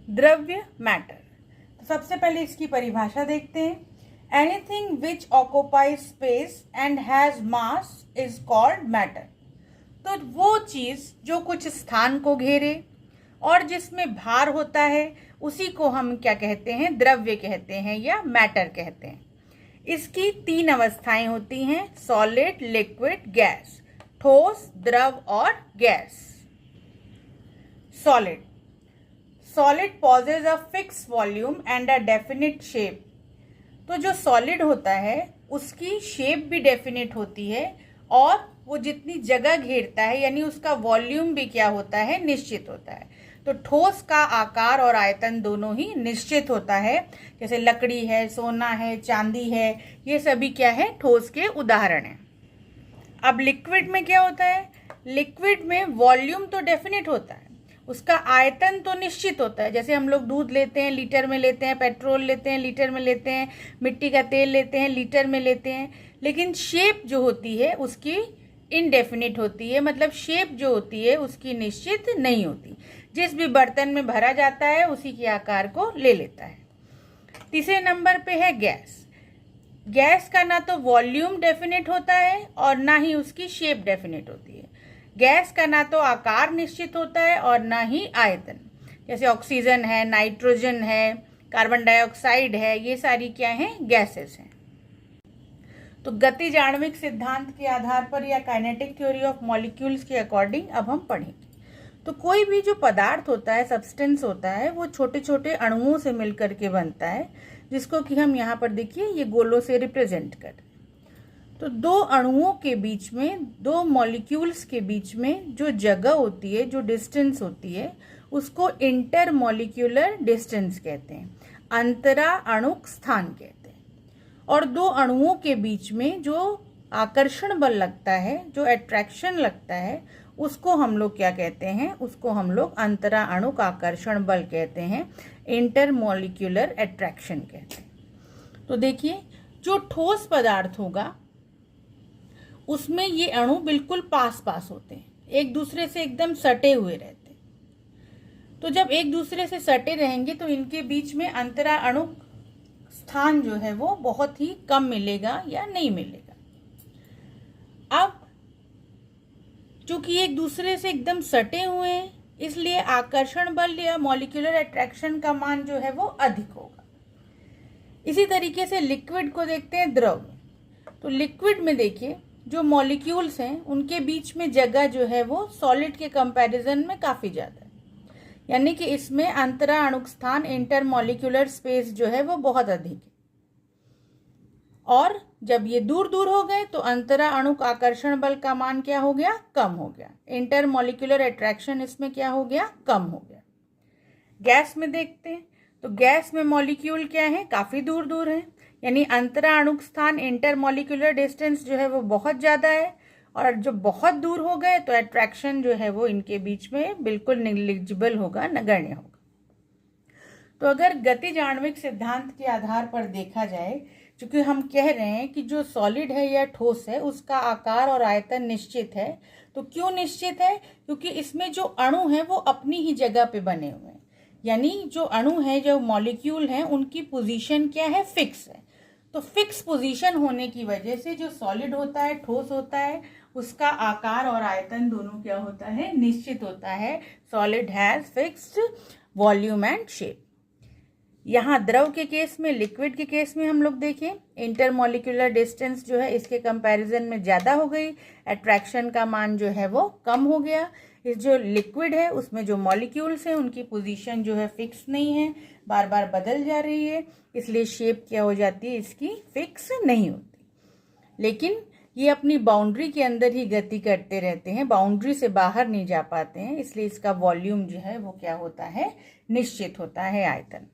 द्रव्य मैटर। तो सबसे पहले इसकी परिभाषा देखते हैं। Anything which occupies space and has mass is called matter. तो वो चीज जो कुछ स्थान को घेरे और जिसमें भार होता है उसी को हम क्या कहते हैं, द्रव्य कहते हैं या मैटर कहते हैं। इसकी 3 अवस्थाएं होती हैं, सॉलिड, लिक्विड, गैस, ठोस, द्रव और गैस। Solid. Solid possess a fixed volume and a definite shape. तो जो सॉलिड होता है उसकी शेप भी डेफिनिट होती है और वो जितनी जगह घेरता है यानी उसका वॉल्यूम भी क्या होता है, निश्चित होता है। तो ठोस का आकार और आयतन दोनों ही निश्चित होता है। जैसे लकड़ी है, सोना है, चांदी है, ये सभी क्या है, ठोस के उदाहरण हैं। अब लिक्विड में क्या होता है, लिक्विड में वॉल्यूम तो डेफिनिट होता है, उसका आयतन तो निश्चित होता है। जैसे हम लोग दूध लेते हैं लीटर में लेते हैं, पेट्रोल लेते हैं लीटर में लेते हैं, मिट्टी का तेल लेते हैं लीटर में लेते हैं, लेकिन शेप जो होती है उसकी इनडेफिनिट होती है, मतलब शेप जो होती है उसकी निश्चित नहीं होती। जिस भी बर्तन में भरा जाता है उसी के आकार को ले लेता है। तीसरे नंबर पे है गैस। गैस का ना तो वॉल्यूम डेफिनेट होता है और ना ही उसकी शेप डेफिनेट होती है। गैस का ना तो आकार निश्चित होता है और ना ही आयतन। जैसे ऑक्सीजन है, नाइट्रोजन है, कार्बन डाइऑक्साइड है, ये सारी क्या हैं, गैसेस हैं। तो गतिज आणविक सिद्धांत के आधार पर या काइनेटिक थ्योरी ऑफ मॉलिक्यूल्स के अकॉर्डिंग अब हम पढ़ेंगे। तो कोई भी जो पदार्थ होता है, सब्सटेंस होता है, वो छोटे छोटे अणुओं से मिलकर के बनता है, जिसको कि हम यहाँ पर देखिए ये गोलों से रिप्रेजेंट कर। तो 2 अणुओं के बीच में, 2 मॉलिक्यूल्स के बीच में जो जगह होती है, जो डिस्टेंस होती है, उसको इंटर मॉलिक्यूलर डिस्टेंस कहते हैं, अंतरा अणुक स्थान कहते हैं। और 2 अणुओं के बीच में जो आकर्षण बल लगता है, जो अट्रैक्शन लगता है, उसको हम लोग क्या कहते हैं, उसको हम लोग अंतरा अणुक आकर्षण बल कहते हैं, इंटर मॉलिक्यूलर अट्रैक्शन कहते हैं। तो देखिए जो ठोस पदार्थ होगा उसमें ये अणु बिल्कुल पास पास होते हैं, एक दूसरे से एकदम सटे हुए रहते हैं। तो जब एक दूसरे से सटे रहेंगे तो इनके बीच में अंतरा अणुक स्थान जो है वो बहुत ही कम मिलेगा या नहीं मिलेगा। अब चूंकि एक दूसरे से एकदम सटे हुए हैं इसलिए आकर्षण बल या मॉलिक्यूलर अट्रैक्शन का मान जो है वो अधिक होगा। इसी तरीके से लिक्विड को देखते हैं, द्रव। तो लिक्विड में देखिए जो मॉलिक्यूल्स हैं उनके बीच में जगह जो है वो सॉलिड के कंपैरिजन में काफी ज्यादा है, यानी कि इसमें अंतरा अणुक स्थान, इंटर मॉलिक्यूलर स्पेस जो है वो बहुत अधिक है। और जब ये दूर दूर हो गए तो अंतरा अणुक आकर्षण बल का मान क्या हो गया, कम हो गया। इंटर मॉलिक्यूलर अट्रैक्शन इसमें क्या हो गया, कम हो गया। गैस में देखते हैं तो गैस में मॉलिक्यूल क्या है, काफी दूर दूर है, यानी अंतरा अणुक स्थान, इंटर मॉलिक्यूलर डिस्टेंस जो है वो बहुत ज्यादा है। और जब बहुत दूर हो गए तो अट्रैक्शन जो है वो इनके बीच में बिल्कुल निग्लिजिबल होगा, नगण्य होगा। तो अगर गतिज आणविक सिद्धांत के आधार पर देखा जाए, क्योंकि हम कह रहे हैं कि जो सॉलिड है या ठोस है उसका आकार और आयतन निश्चित है। तो क्यों निश्चित है, क्योंकि इसमें जो अणु हैं वो अपनी ही जगह पे बने हुए हैं, यानी जो अणु है, जो मॉलिक्यूल हैं, उनकी पोजीशन क्या है, फिक्स है। तो फिक्स पोजीशन होने की वजह से जो सॉलिड होता है, ठोस होता है, उसका आकार और आयतन दोनों क्या होता है, निश्चित होता है। Solid has fixed volume and shape. यहाँ द्रव के केस में, लिक्विड के केस में हम लोग देखें, इंटरमॉलिक्यूलर डिस्टेंस जो है इसके कंपैरिजन में ज़्यादा हो गई, अट्रैक्शन का मान जो है वो कम हो गया। इस जो लिक्विड है उसमें जो मॉलिक्यूल्स हैं उनकी पोजीशन जो है फिक्स नहीं है, बार बार बदल जा रही है, इसलिए शेप क्या हो जाती है, इसकी फिक्स नहीं होती। लेकिन ये अपनी बाउंड्री के अंदर ही गति करते रहते हैं, बाउंड्री से बाहर नहीं जा पाते हैं, इसलिए इसका वॉल्यूम जो है वो क्या होता है, निश्चित होता है, आयतन।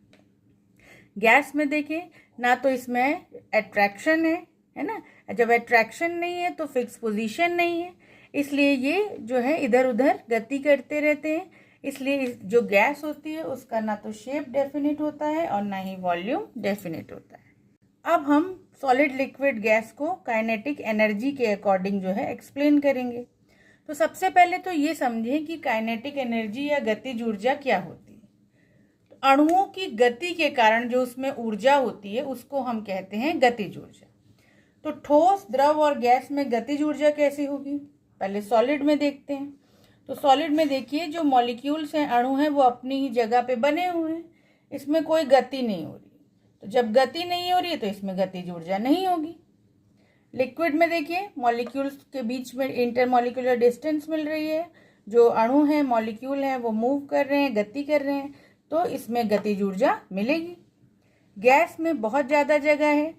गैस में देखें ना तो इसमें अट्रैक्शन है ना, जब अट्रैक्शन नहीं है तो फिक्स पोजीशन नहीं है, इसलिए ये जो है इधर उधर गति करते रहते हैं। इसलिए जो गैस होती है उसका ना तो शेप डेफिनेट होता है और ना ही वॉल्यूम डेफिनेट होता है। अब हम सॉलिड, लिक्विड, गैस को काइनेटिक एनर्जी के अकॉर्डिंग जो है एक्सप्लेन करेंगे। तो सबसे पहले तो ये समझें कि काइनेटिक एनर्जी या गतिज ऊर्जा क्या होती है। तो अणुओं की गति के कारण जो उसमें ऊर्जा होती है उसको हम कहते हैं गतिज ऊर्जा। तो ठोस, द्रव और गैस में गतिज ऊर्जा कैसी होगी, पहले सॉलिड में देखते हैं। तो सॉलिड में देखिए जो मॉलिक्यूल्स हैं, अणु हैं, वो अपनी ही जगह पे बने हुए हैं, इसमें कोई गति नहीं हो रही। तो जब गति नहीं हो रही है तो इसमें गतिज ऊर्जा नहीं होगी। लिक्विड में देखिए मॉलिक्यूल्स के बीच में इंटरमॉलिक्यूलर डिस्टेंस मिल रही है, जो अणु हैं, मॉलिक्यूल हैं, वो मूव कर रहे हैं, गति कर रहे हैं, तो इसमें गतिज ऊर्जा मिलेगी। गैस में बहुत ज़्यादा जगह है,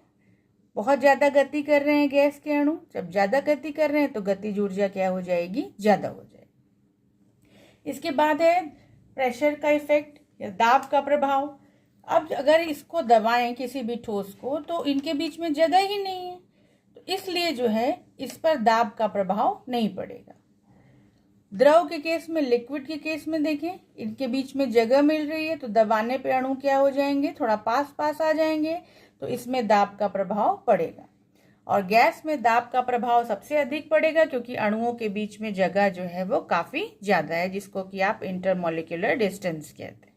बहुत ज़्यादा गति कर रहे हैं गैस के अणु, जब ज़्यादा गति कर रहे हैं तो गतिज ऊर्जा क्या हो जाएगी, ज़्यादा हो जाएगी। इसके बाद है प्रेशर का इफेक्ट या दाब का प्रभाव। अब अगर इसको दबाएं किसी भी ठोस को तो इनके बीच में जगह ही नहीं है, तो इसलिए जो है इस पर दाब का प्रभाव नहीं पड़ेगा। द्रव के केस में, लिक्विड के केस में देखें इनके बीच में जगह मिल रही है, तो दबाने पे अणु क्या हो जाएंगे, थोड़ा पास पास आ जाएंगे, तो इसमें दाब का प्रभाव पड़ेगा। और गैस में दाब का प्रभाव सबसे अधिक पड़ेगा क्योंकि अणुओं के बीच में जगह जो है वो काफी ज्यादा है, जिसको कि आप इंटरमॉलिक्यूलर डिस्टेंस कहते हैं।